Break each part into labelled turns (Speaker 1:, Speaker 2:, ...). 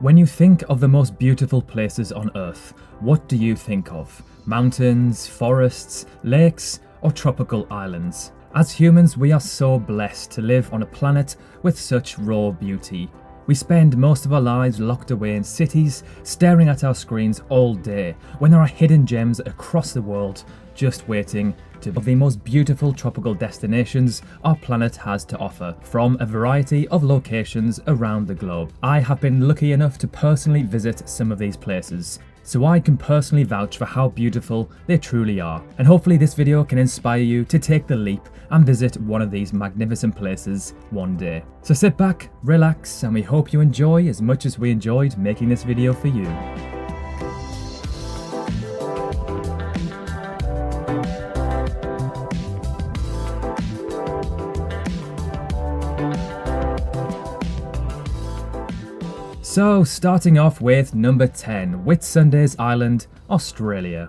Speaker 1: When you think of the most beautiful places on Earth, what do you think of? Mountains, forests, lakes, or tropical islands? As humans, we are so blessed to live on a planet with such raw beauty. We spend most of our lives locked away in cities, staring at our screens all day, when there are hidden gems across the world just waiting to be the most beautiful tropical destinations our planet has to offer, from a variety of locations around the globe. I have been lucky enough to personally visit some of these places, so I can personally vouch for how beautiful they truly are. And hopefully this video can inspire you to take the leap and visit one of these magnificent places one day. So sit back, relax, and we hope you enjoy as much as we enjoyed making this video for you. So starting off with number 10, Whitsundays Island, Australia.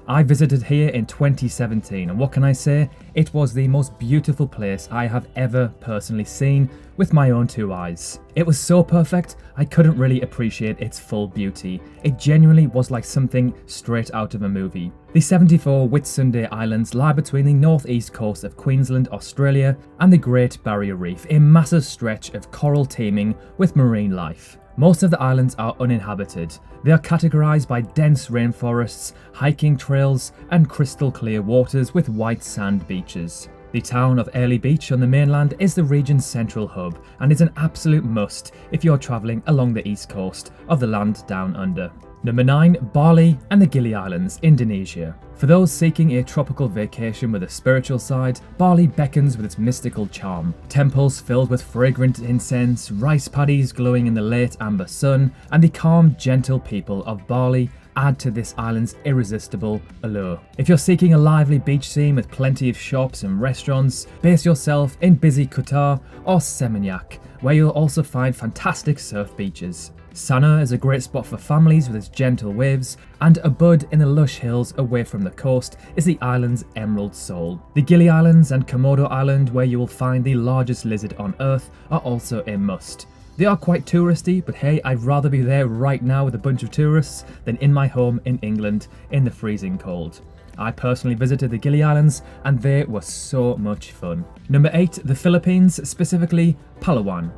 Speaker 1: I visited here in 2017 and what can I say? It was the most beautiful place I have ever personally seen with my own two eyes. It was so perfect, I couldn't really appreciate its full beauty. It genuinely was like something straight out of a movie. The 74 Whitsunday Islands lie between the northeast coast of Queensland, Australia and the Great Barrier Reef, a massive stretch of coral teeming with marine life. Most of the islands are uninhabited. They are categorised by dense rainforests, hiking trails and crystal clear waters with white sand beaches. The town of Airlie Beach on the mainland is the region's central hub and is an absolute must if you're travelling along the east coast of the land down under. Number 9, Bali and the Gili Islands, Indonesia. For those seeking a tropical vacation with a spiritual side, Bali beckons with its mystical charm. Temples filled with fragrant incense, rice paddies glowing in the late amber sun, and the calm, gentle people of Bali add to this island's irresistible allure. If you're seeking a lively beach scene with plenty of shops and restaurants, base yourself in busy Kuta or Seminyak, where you'll also find fantastic surf beaches. Sana is a great spot for families with its gentle waves, and Ubud in the lush hills away from the coast is the island's emerald soul. The Gili Islands and Komodo Island, where you will find the largest lizard on Earth, are also a must. They are quite touristy, but hey, I'd rather be there right now with a bunch of tourists than in my home in England in the freezing cold. I personally visited the Gili Islands and they were so much fun. Number 8, the Philippines, specifically Palawan.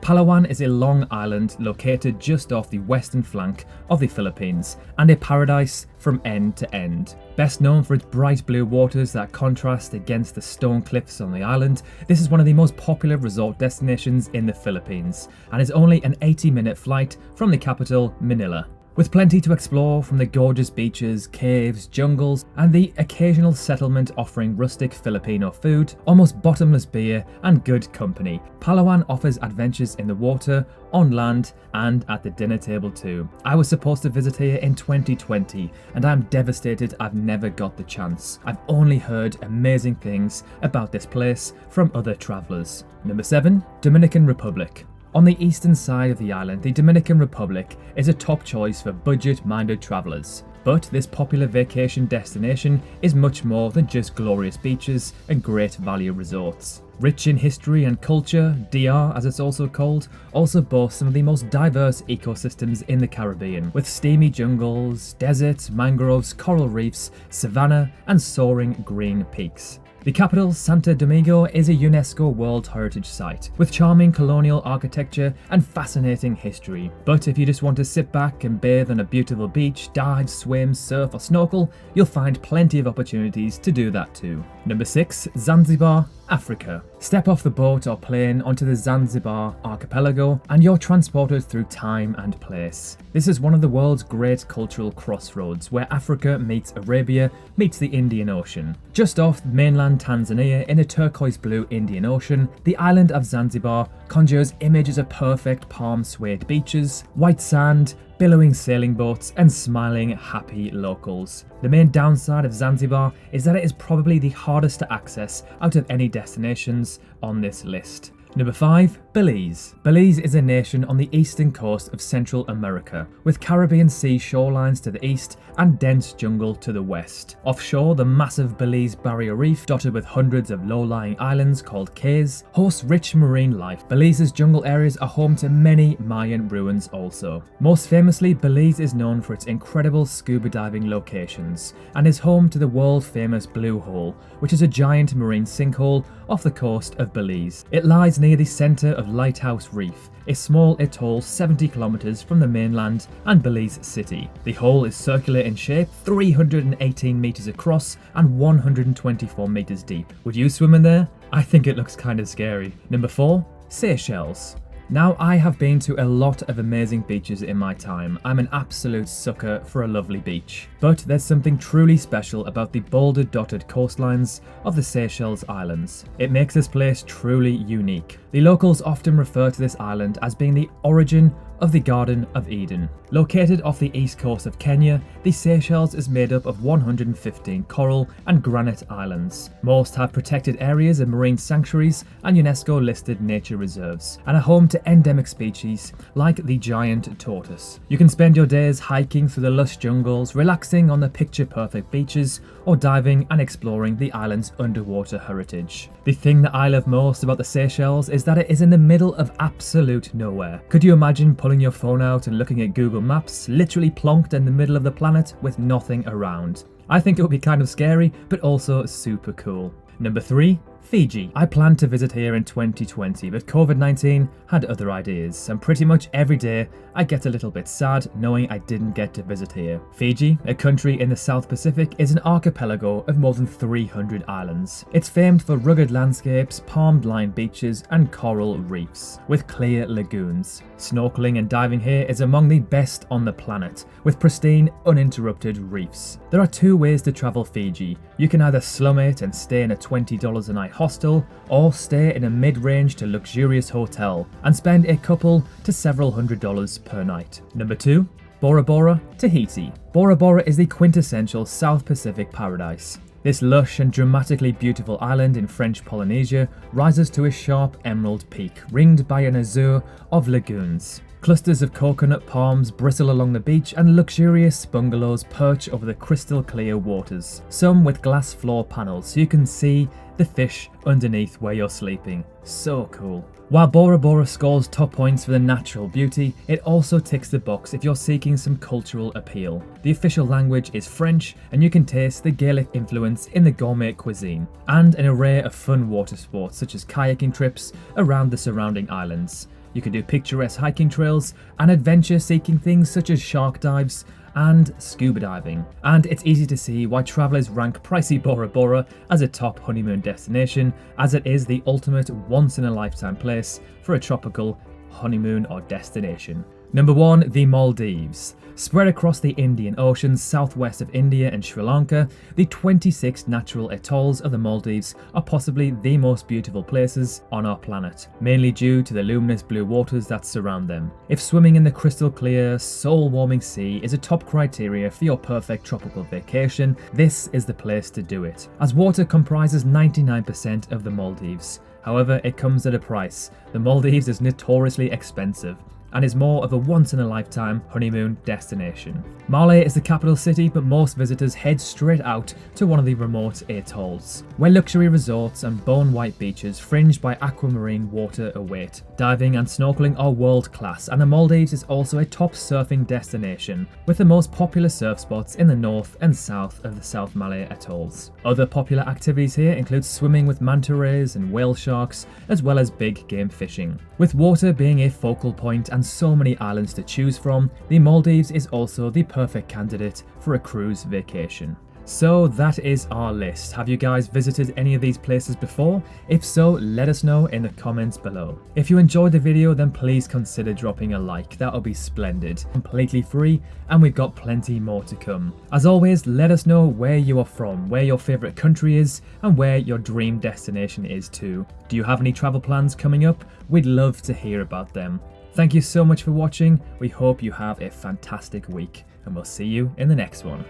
Speaker 1: Palawan is a long island located just off the western flank of the Philippines and a paradise from end to end. Best known for its bright blue waters that contrast against the stone cliffs on the island, this is one of the most popular resort destinations in the Philippines and is only an 80-minute flight from the capital, Manila. With plenty to explore from the gorgeous beaches, caves, jungles, and the occasional settlement offering rustic Filipino food, almost bottomless beer, and good company, Palawan offers adventures in the water, on land, and at the dinner table too. I was supposed to visit here in 2020, and I'm devastated I've never got the chance. I've only heard amazing things about this place from other travellers. Number 7, Dominican Republic. On the eastern side of the island, the Dominican Republic is a top choice for budget-minded travellers. But this popular vacation destination is much more than just glorious beaches and great value resorts. Rich in history and culture, DR as it's also called, also boasts some of the most diverse ecosystems in the Caribbean, with steamy jungles, deserts, mangroves, coral reefs, savanna and soaring green peaks. The capital, Santo Domingo, is a UNESCO World Heritage Site, with charming colonial architecture and fascinating history. But if you just want to sit back and bathe on a beautiful beach, dive, swim, surf or snorkel, you'll find plenty of opportunities to do that too. Number 6, Zanzibar, Africa. Step off the boat or plane onto the Zanzibar archipelago and you're transported through time and place. This is one of the world's great cultural crossroads where Africa meets Arabia meets the Indian Ocean. Just off mainland Tanzania in a turquoise blue Indian Ocean, the island of Zanzibar conjures images of perfect palm swayed beaches, white sand, billowing sailing boats and smiling happy locals. The main downside of Zanzibar is that it is probably the hardest to access out of any destinations on this list. Number 5. Belize. Belize is a nation on the eastern coast of Central America, with Caribbean Sea shorelines to the east and dense jungle to the west. Offshore, the massive Belize Barrier Reef, dotted with hundreds of low-lying islands called cays, hosts rich marine life. Belize's jungle areas are home to many Mayan ruins also. Most famously, Belize is known for its incredible scuba diving locations and is home to the world-famous Blue Hole, which is a giant marine sinkhole off the coast of Belize. It lies near the centre of Lighthouse Reef, a small atoll 70 kilometres from the mainland and Belize city. The hole is circular in shape, 318 metres across and 124 metres deep. Would you swim in there? I think it looks kind of scary. Number 4. Seychelles. Now, I have been to a lot of amazing beaches in my time. I'm an absolute sucker for a lovely beach. But there's something truly special about the boulder-dotted coastlines of the Seychelles Islands. It makes this place truly unique. The locals often refer to this island as being the origin of the Garden of Eden. Located off the east coast of Kenya, the Seychelles is made up of 115 coral and granite islands. Most have protected areas and marine sanctuaries and UNESCO-listed nature reserves, and are home to endemic species like the giant tortoise. You can spend your days hiking through the lush jungles, relaxing on the picture-perfect beaches, or diving and exploring the island's underwater heritage. The thing that I love most about the Seychelles is that it is in the middle of absolute nowhere. Could you imagine pulling your phone out and looking at Google Maps, literally plonked in the middle of the planet with nothing around? I think it would be kind of scary, but also super cool. Number 3. Fiji. I planned to visit here in 2020, but COVID-19 had other ideas, and pretty much every day I get a little bit sad knowing I didn't get to visit here. Fiji, a country in the South Pacific, is an archipelago of more than 300 islands. It's famed for rugged landscapes, palm-lined beaches, and coral reefs, with clear lagoons. Snorkeling and diving here is among the best on the planet, with pristine, uninterrupted reefs. There are 2 ways to travel Fiji. You can either slum it and stay in a $20 a night hostel, or stay in a mid-range to luxurious hotel and spend a couple to several $100s per night. Number 2. Bora Bora, Tahiti. Bora Bora is the quintessential South Pacific paradise. This lush and dramatically beautiful island in French Polynesia rises to a sharp emerald peak, ringed by an azure of lagoons. Clusters of coconut palms bristle along the beach and luxurious bungalows perch over the crystal clear waters, some with glass floor panels so you can see the fish underneath where you're sleeping. So cool. While Bora Bora scores top points for the natural beauty, it also ticks the box if you're seeking some cultural appeal. The official language is French, and you can taste the Gaelic influence in the gourmet cuisine, and an array of fun water sports such as kayaking trips around the surrounding islands. You can do picturesque hiking trails and adventure-seeking things such as shark dives and scuba diving. And it's easy to see why travellers rank pricey Bora Bora as a top honeymoon destination, as it is the ultimate once-in-a-lifetime place for a tropical honeymoon or destination. Number 1. The Maldives. Spread across the Indian Ocean southwest of India and Sri Lanka, the 26 natural atolls of the Maldives are possibly the most beautiful places on our planet, mainly due to the luminous blue waters that surround them. If swimming in the crystal clear, soul-warming sea is a top criteria for your perfect tropical vacation, this is the place to do it, as water comprises 99% of the Maldives. However, it comes at a price. The Maldives is notoriously expensive and is more of a once-in-a-lifetime honeymoon destination. Male is the capital city, but most visitors head straight out to one of the remote atolls, where luxury resorts and bone-white beaches fringed by aquamarine water await. Diving and snorkeling are world-class, and the Maldives is also a top surfing destination, with the most popular surf spots in the north and south of the South Malay atolls. Other popular activities here include swimming with manta rays and whale sharks, as well as big game fishing. With water being a focal point and so many islands to choose from, the Maldives is also the perfect candidate for a cruise vacation. So that is our list. Have you guys visited any of these places before? If so, let us know in the comments below. If you enjoyed the video, then please consider dropping a like. That would be splendid. Completely free, and we've got plenty more to come. As always, let us know where you are from, where your favourite country is, and where your dream destination is too. Do you have any travel plans coming up? We'd love to hear about them. Thank you so much for watching. We hope you have a fantastic week, and we'll see you in the next one.